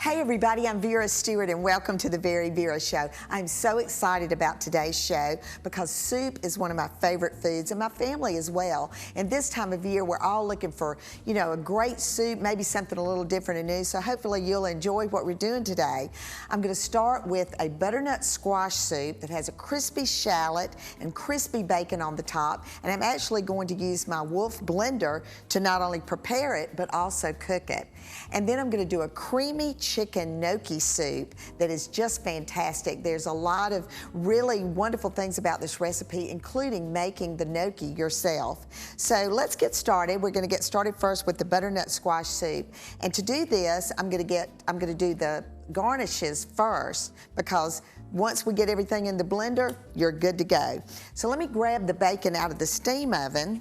Hey everybody, I'm Vera Stewart and welcome to the VeryVera show. I'm so excited about today's show because soup is one of my favorite foods and my family as well. And this time of year, we're all looking for, a great soup, maybe something a little different and new. So hopefully you'll enjoy what we're doing today. I'm going to start with a butternut squash soup that has a crispy shallot and crispy bacon on the top. And I'm actually going to use my Wolf blender to not only prepare it, but also cook it. And then I'm going to do a creamy chicken gnocchi soup that is just fantastic. There's a lot of really wonderful things about this recipe, including making the gnocchi yourself. So let's get started. We're going to get started first with the butternut squash soup. And to do this, I'm going to do the garnishes first because once we get everything in the blender, you're good to go. So let me grab the bacon out of the steam oven.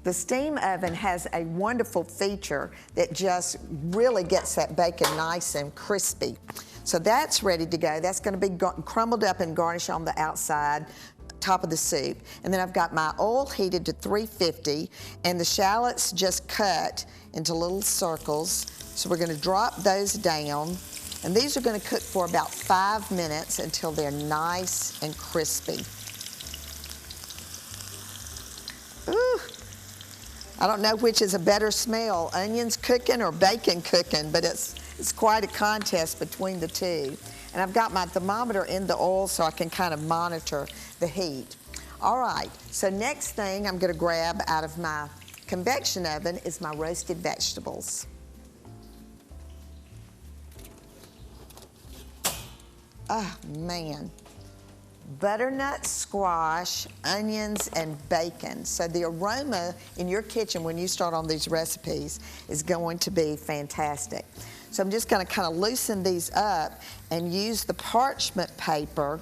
The steam oven has a wonderful feature that just really gets that bacon nice and crispy. So that's ready to go. That's going to be crumbled up and garnished on the outside, top of the soup. And then I've got my oil heated to 350 and the shallots just cut into little circles. So we're going to drop those down. And these are going to cook for about 5 minutes until they're nice and crispy. Ooh, I don't know which is a better smell, onions cooking or bacon cooking, but it's quite a contest between the two. And I've got my thermometer in the oil so I can kind of monitor the heat. All right, so next thing I'm gonna grab out of my convection oven is my roasted vegetables. Oh man. Butternut squash, onions, and bacon. So the aroma in your kitchen when you start on these recipes is going to be fantastic. So I'm just going to kind of loosen these up and use the parchment paper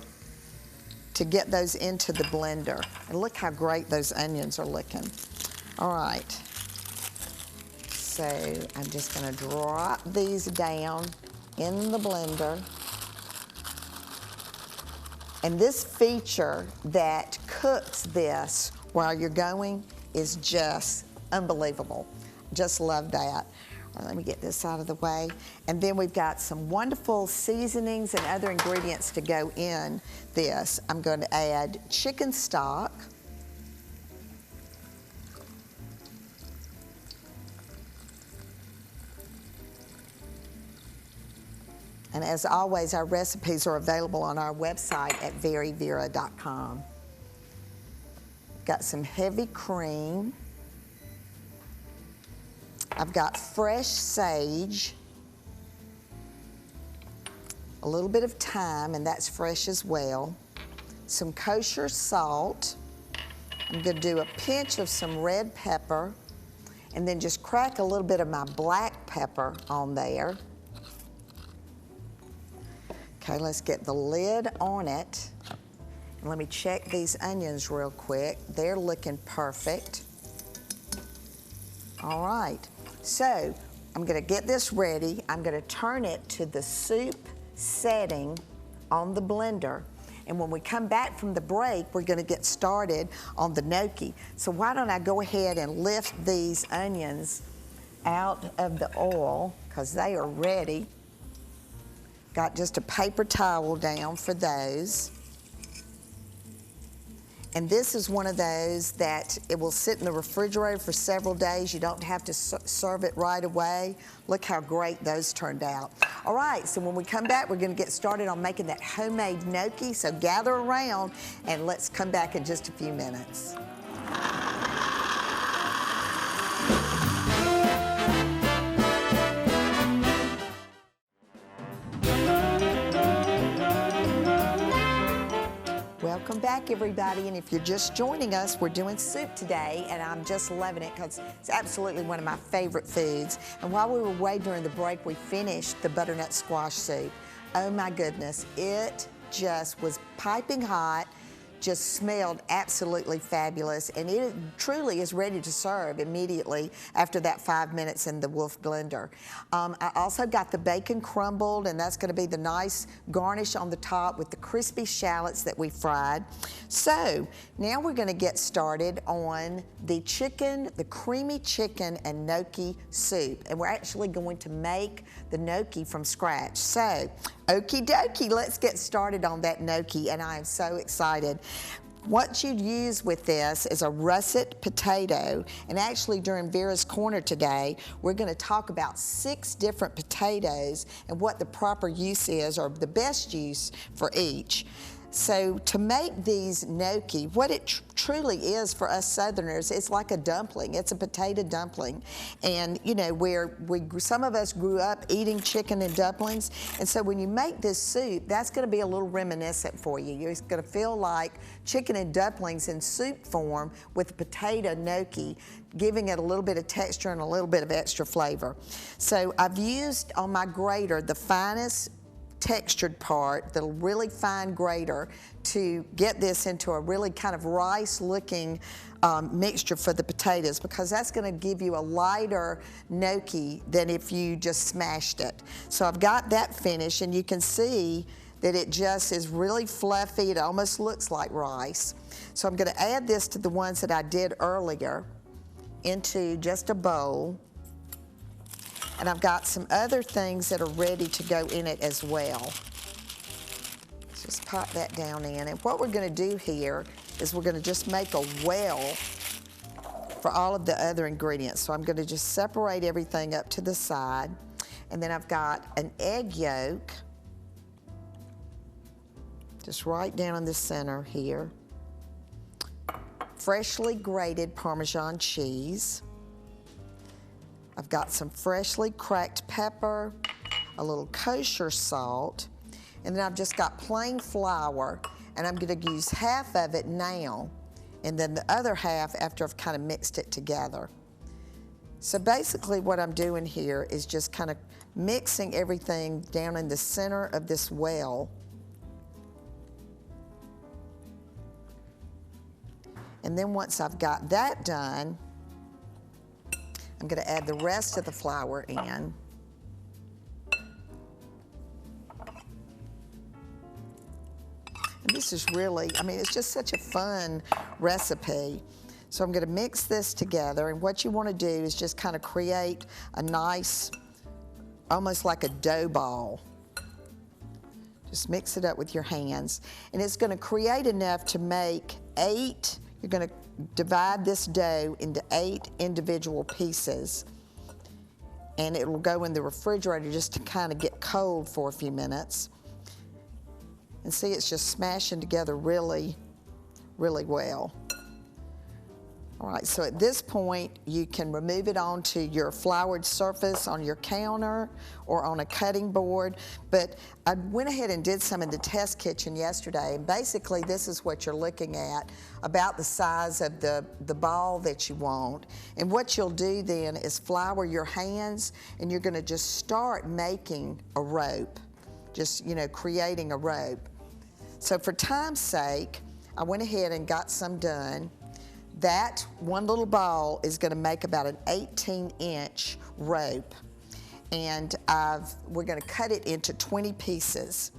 to get those into the blender. And look how great those onions are looking. All right. So I'm just going to drop these down in the blender. And this feature that cooks this while you're going is just unbelievable. Just love that. All right, let me get this out of the way. And then we've got some wonderful seasonings and other ingredients to go in this. I'm going to add chicken stock. And as always, our recipes are available on our website at VeryVera.com. Got some heavy cream. I've got fresh sage. A little bit of thyme, and that's fresh as well. Some kosher salt. I'm going to do a pinch of some red pepper, and then just crack a little bit of my black pepper on there. Okay, let's get the lid on it. And let me check these onions real quick. They're looking perfect. All right, so I'm gonna get this ready. I'm gonna turn it to the soup setting on the blender. And when we come back from the break, we're gonna get started on the gnocchi. So why don't I go ahead and lift these onions out of the oil, because they are ready. Got just a paper towel down for those. And this is one of those that it will sit in the refrigerator for several days. You don't have to serve it right away. Look how great those turned out. All right, so when we come back, we're gonna get started on making that homemade gnocchi. So gather around and let's come back in just a few minutes. Welcome back, everybody, and if you're just joining us, we're doing soup today, and I'm just loving it because it's absolutely one of my favorite foods. And while we were away during the break, we finished the butternut squash soup. Oh my goodness, it just was piping hot, just smelled absolutely fabulous, and it truly is ready to serve immediately after that 5 minutes in the Wolf blender. I also got the bacon crumbled, and that's gonna be the nice garnish on the top with the crispy shallots that we fried. So now we're gonna get started on the chicken, the creamy chicken and gnocchi soup, and we're actually going to make the gnocchi from scratch. So, okie dokie, let's get started on that gnocchi, and I am so excited. What you'd use with this is a russet potato, and actually during Vera's Corner today, we're gonna talk about 6 different potatoes and what the proper use is, or the best use for each. So to make these gnocchi, what it truly is for us Southerners, it's like a dumpling. It's a potato dumpling. And you know, some of us grew up eating chicken and dumplings, and so when you make this soup, that's gonna be a little reminiscent for you. You're gonna feel like chicken and dumplings in soup form with potato gnocchi, giving it a little bit of texture and a little bit of extra flavor. So I've used on my grater the finest textured part, the really fine grater, to get this into a really kind of rice looking mixture for the potatoes, because that's going to give you a lighter gnocchi than if you just smashed it. So I've got that finished, and you can see that it just is really fluffy. It almost looks like rice. So I'm going to add this to the ones that I did earlier into just a bowl. And I've got some other things that are ready to go in it as well. Let's just pop that down in. And what we're gonna do here is we're gonna just make a well for all of the other ingredients. So I'm gonna just separate everything up to the side. And then I've got an egg yolk, just right down in the center here. Freshly grated Parmesan cheese. I've got some freshly cracked pepper, a little kosher salt, and then I've just got plain flour, and I'm gonna use half of it now, and then the other half after I've kind of mixed it together. So basically what I'm doing here is just kind of mixing everything down in the center of this well. And then once I've got that done, I'm gonna add the rest of the flour in. And this is really, I mean, it's just such a fun recipe. So I'm gonna mix this together, and what you wanna do is just kind of create a nice, almost like a dough ball. Just mix it up with your hands. And it's gonna create enough to make 8, you're gonna divide this dough into 8 individual pieces, and it will go in the refrigerator just to kind of get cold for a few minutes. And see, it's just smashing together really, really well. All right, so at this point, you can remove it onto your floured surface on your counter or on a cutting board. But I went ahead and did some in the test kitchen yesterday, and basically this is what you're looking at, about the size of the ball that you want. And what you'll do then is flour your hands, and you're gonna just start making a rope, just, you know, creating a rope. So for time's sake, I went ahead and got some done. That one little ball is gonna make about an 18-inch rope, and we're gonna cut it into 20 pieces.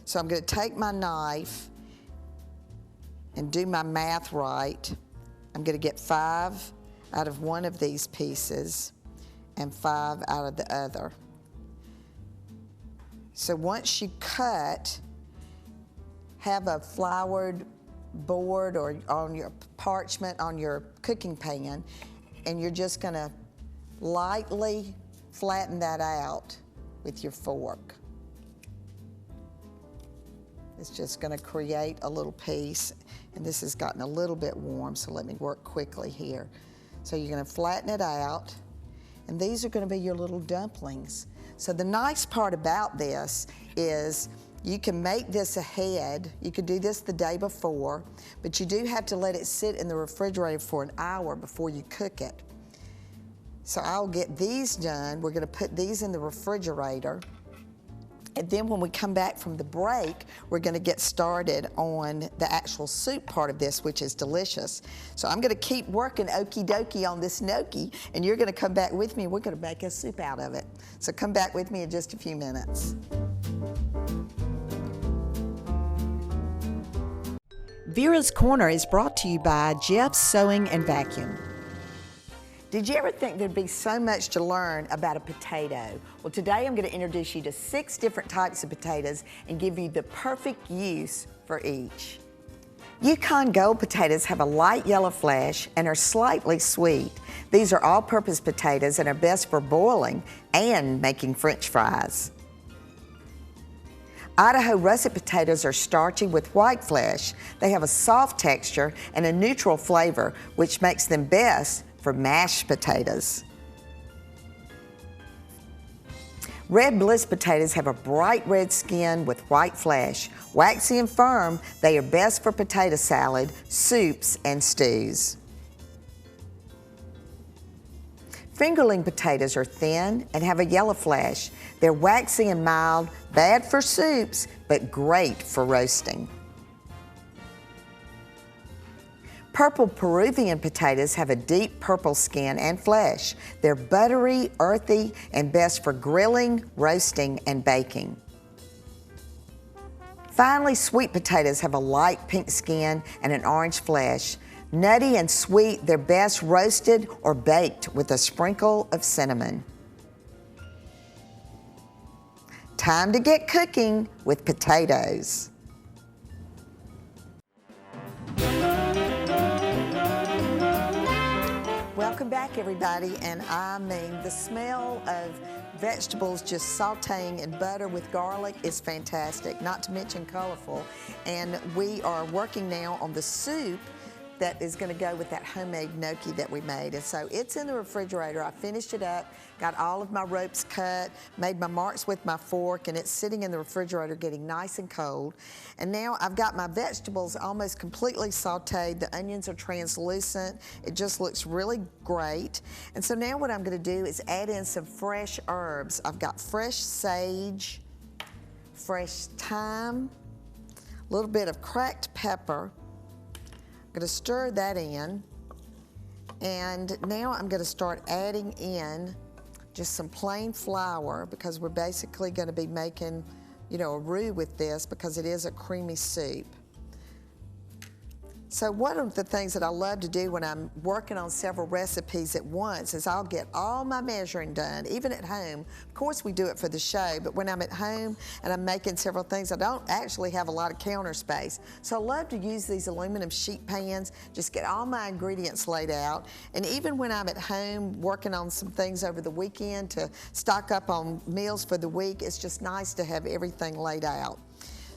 So I'm gonna take my knife and do my math right. I'm gonna get 5 out of one of these pieces and 5 out of the other. So once you cut, have a floured board or on your parchment on your cooking pan, and you're just gonna lightly flatten that out with your fork. It's just gonna create a little piece, and this has gotten a little bit warm, so let me work quickly here. So you're gonna flatten it out, and these are gonna be your little dumplings. So the nice part about this is you can make this ahead. You could do this the day before, but you do have to let it sit in the refrigerator for an hour before you cook it. So I'll get these done. We're gonna put these in the refrigerator, And then when we come back from the break, we're gonna get started on the actual soup part of this, which is delicious. So I'm gonna keep working okie dokie on this gnocchi, and you're gonna come back with me, and we're gonna make a soup out of it. So come back with me in just a few minutes. Vera's Corner is brought to you by Jeff's Sewing and Vacuum. Did you ever think there'd be so much to learn about a potato? Well, today I'm going to introduce you to 6 different types of potatoes and give you the perfect use for each. Yukon Gold potatoes have a light yellow flesh and are slightly sweet. These are all-purpose potatoes and are best for boiling and making French fries. Idaho russet potatoes are starchy with white flesh. They have a soft texture and a neutral flavor, which makes them best for mashed potatoes. Red Bliss potatoes have a bright red skin with white flesh. Waxy and firm, they are best for potato salad, soups, and stews. Fingerling potatoes are thin and have a yellow flesh. They're waxy and mild, bad for soups, but great for roasting. Purple Peruvian potatoes have a deep purple skin and flesh. They're buttery, earthy, and best for grilling, roasting, and baking. Finally, sweet potatoes have a light pink skin and an orange flesh. Nutty and sweet, they're best roasted or baked with a sprinkle of cinnamon. Time to get cooking with potatoes. Welcome back, everybody, and I mean the smell of vegetables just sauteing in butter with garlic is fantastic, not to mention colorful. And we are working now on the soup that is going to go with that homemade gnocchi that we made. And so it's in the refrigerator. I finished it up, got all of my ropes cut, made my marks with my fork, and it's sitting in the refrigerator getting nice and cold. And now I've got my vegetables almost completely sauteed. The onions are translucent. It just looks really great. And so now what I'm going to do is add in some fresh herbs. I've got fresh sage, fresh thyme, a little bit of cracked pepper. I'm going to stir that in, and now I'm going to start adding in just some plain flour because we're basically going to be making, you know, a roux with this because it is a creamy soup. So one of the things that I love to do when I'm working on several recipes at once is I'll get all my measuring done, even at home. Of course we do it for the show, but when I'm at home and I'm making several things, I don't actually have a lot of counter space. So I love to use these aluminum sheet pans, just get all my ingredients laid out. And even when I'm at home working on some things over the weekend to stock up on meals for the week, it's just nice to have everything laid out.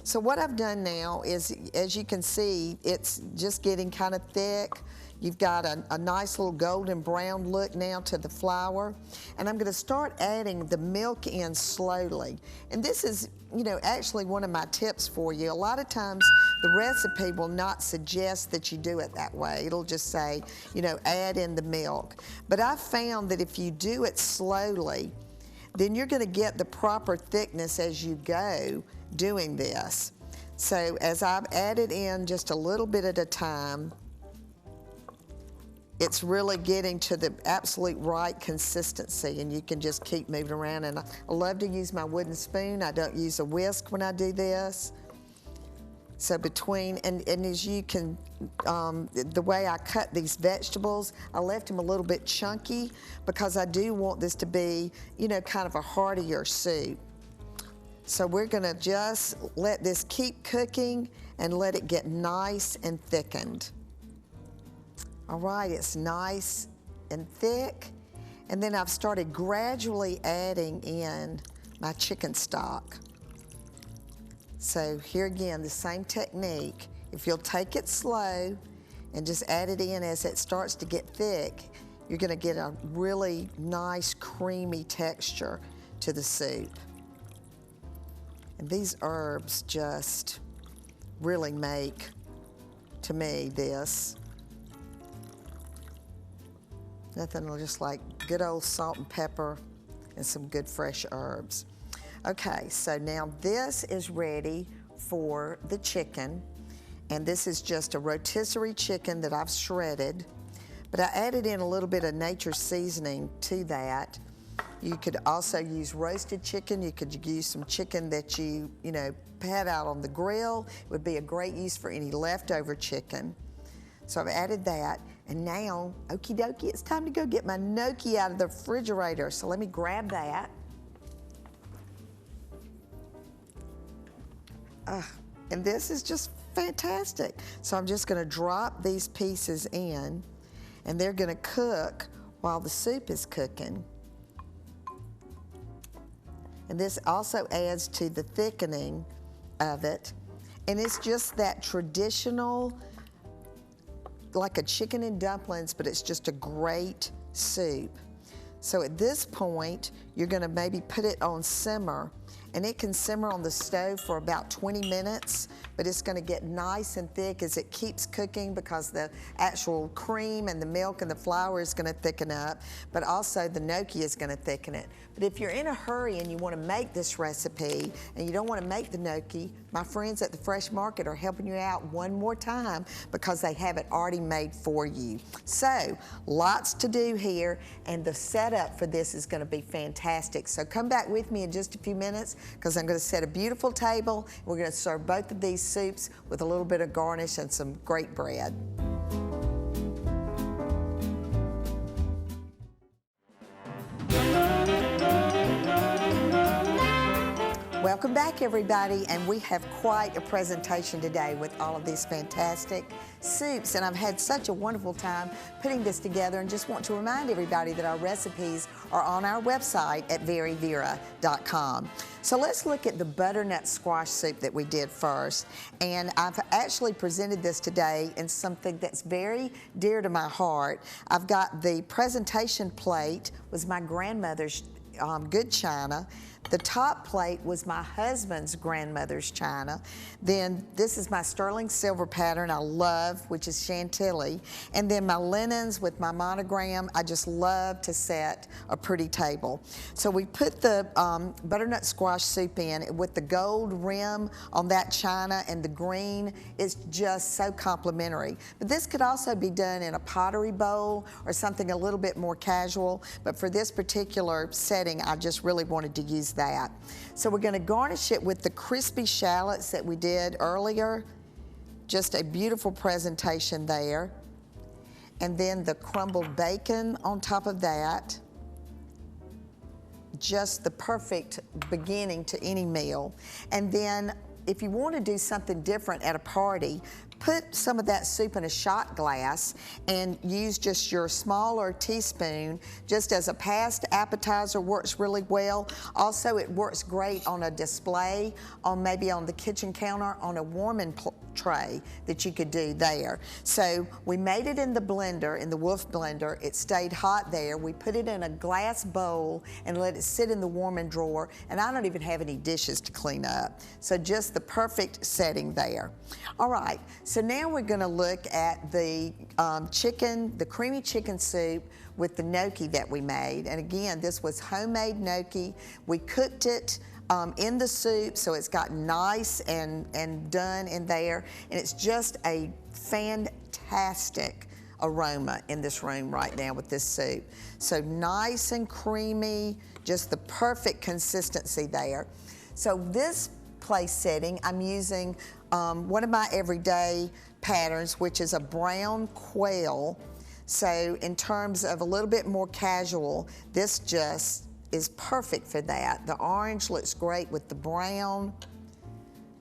So what I've done now is, as you can see, it's just getting kind of thick. You've got a nice little golden brown look now to the flour. And I'm going to start adding the milk in slowly. And this is, you know, actually one of my tips for you. A lot of times the recipe will not suggest that you do it that way. It'll just say, you know, add in the milk. But I've found that if you do it slowly, then you're going to get the proper thickness as you go doing this. So as I've added in just a little bit at a time, it's really getting to the absolute right consistency, and you can just keep moving around. And I love to use my wooden spoon. I don't use a whisk when I do this. So between, and as you can, the way I cut these vegetables, I left them a little bit chunky because I do want this to be, you know, kind of a heartier soup. So we're gonna just let this keep cooking and let it get nice and thickened. All right, it's nice and thick. And then I've started gradually adding in my chicken stock. So here again, the same technique. If you'll take it slow and just add it in as it starts to get thick, you're gonna get a really nice creamy texture to the soup. And these herbs just really make, to me, this. Nothing just like good old salt and pepper and some good fresh herbs. Okay, so now this is ready for the chicken. And this is just a rotisserie chicken that I've shredded. But I added in a little bit of nature's seasoning to that. You could also use roasted chicken. You could use some chicken that you had out on the grill. It would be a great use for any leftover chicken. So I've added that. And now, okie dokie, it's time to go get my gnocchi out of the refrigerator. So let me grab that. And this is just fantastic. So I'm just gonna drop these pieces in, and they're gonna cook while the soup is cooking. And this also adds to the thickening of it. And it's just that traditional, like a chicken and dumplings, but it's just a great soup. So at this point, you're gonna maybe put it on simmer, and it can simmer on the stove for about 20 minutes, but it's gonna get nice and thick as it keeps cooking because the actual cream and the milk and the flour is gonna thicken up, but also the gnocchi is gonna thicken it. But if you're in a hurry and you wanna make this recipe and you don't wanna make the gnocchi, my friends at the Fresh Market are helping you out one more time because they have it already made for you. So, lots to do here, and the setup for this is gonna be fantastic. So come back with me in just a few minutes because I'm gonna set a beautiful table. We're gonna serve both of these soups with a little bit of garnish and some great bread. Welcome back, everybody, and we have quite a presentation today with all of these fantastic soups, and I've had such a wonderful time putting this together, and just want to remind everybody that our recipes are on our website at VeryVera.com. So let's look at the butternut squash soup that we did first, and I've actually presented this today in something that's very dear to my heart. I've got the presentation plate was my grandmother's good china. The top plate was my husband's grandmother's china. Then this is my sterling silver pattern I love, which is Chantilly. And then my linens with my monogram. I just love to set a pretty table. So we put the butternut squash soup in with the gold rim on that china, and the green is just so complimentary. But this could also be done in a pottery bowl or something a little bit more casual. But for this particular setting, I just really wanted to use that. So we're going to garnish it with the crispy shallots that we did earlier. Just a beautiful presentation there. And then the crumbled bacon on top of that. Just the perfect beginning to any meal. And then if you want to do something different at a party, put some of that soup in a shot glass and use just your smaller teaspoon just as a past appetizer. Works really well. Also, it works great on a display, maybe on the kitchen counter, on a warming tray that you could do there. So we made it in the blender, in the Wolf blender. It stayed hot there. We put it in a glass bowl and let it sit in the warming drawer, and I don't even have any dishes to clean up. So just the perfect setting there. All right, so now we're gonna look at the chicken, the creamy chicken soup with the gnocchi that we made. And again, this was homemade gnocchi. We cooked it in the soup, so it's got nice and done in there, and it's just a fantastic aroma in this room right now with this soup. So nice and creamy, just the perfect consistency there. So this place setting, I'm using one of my everyday patterns, which is a brown quail. So in terms of a little bit more casual, this just is perfect for that. The orange looks great with the brown.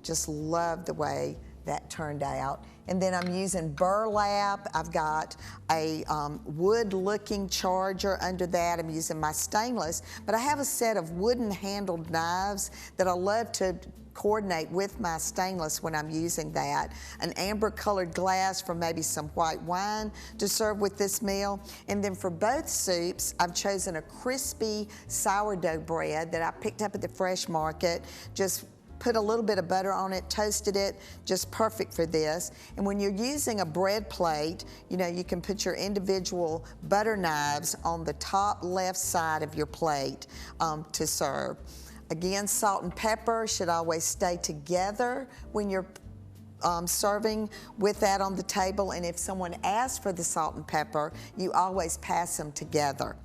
Just love the way that turned out. And then I'm using burlap. I've got a wood-looking charger under that. I'm using my stainless, but I have a set of wooden-handled knives that I love to coordinate with my stainless when I'm using that. An amber-colored glass for maybe some white wine to serve with this meal. And then for both soups, I've chosen a crispy sourdough bread that I picked up at the Fresh Market. Just put a little bit of butter on it, toasted it, just perfect for this. And when you're using a bread plate, you know, you can put your individual butter knives on the top left side of your plate to serve. Again, salt and pepper should always stay together when you're serving with that on the table, and if someone asks for the salt and pepper, you always pass them together.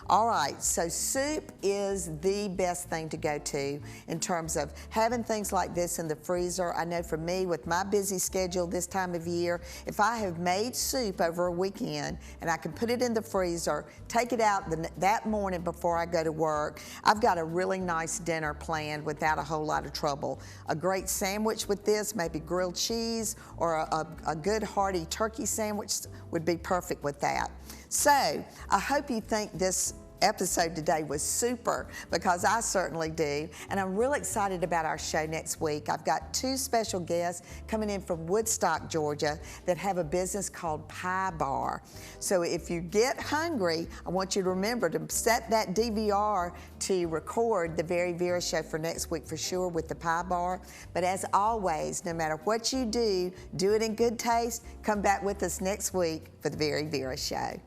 All right, so soup is the best thing to go to in terms of having things like this in the freezer. I know for me, with my busy schedule this time of year, if I have made soup over a weekend and I can put it in the freezer, take it out that morning before I go to work, I've got a really nice dinner planned without a whole lot of trouble. A great sandwich with this, maybe grilled cheese or a good hearty turkey sandwich would be perfect with that. So I hope you think this episode today was super, because I certainly do, and I'm really excited about our show next week. I've got two special guests coming in from Woodstock, Georgia, that have a business called Pie Bar. So if you get hungry, I want you to remember to set that DVR to record the Very Vera show for next week for sure with the Pie Bar. But as always, no matter what you do it in good taste. Come back with us next week for the Very Vera show.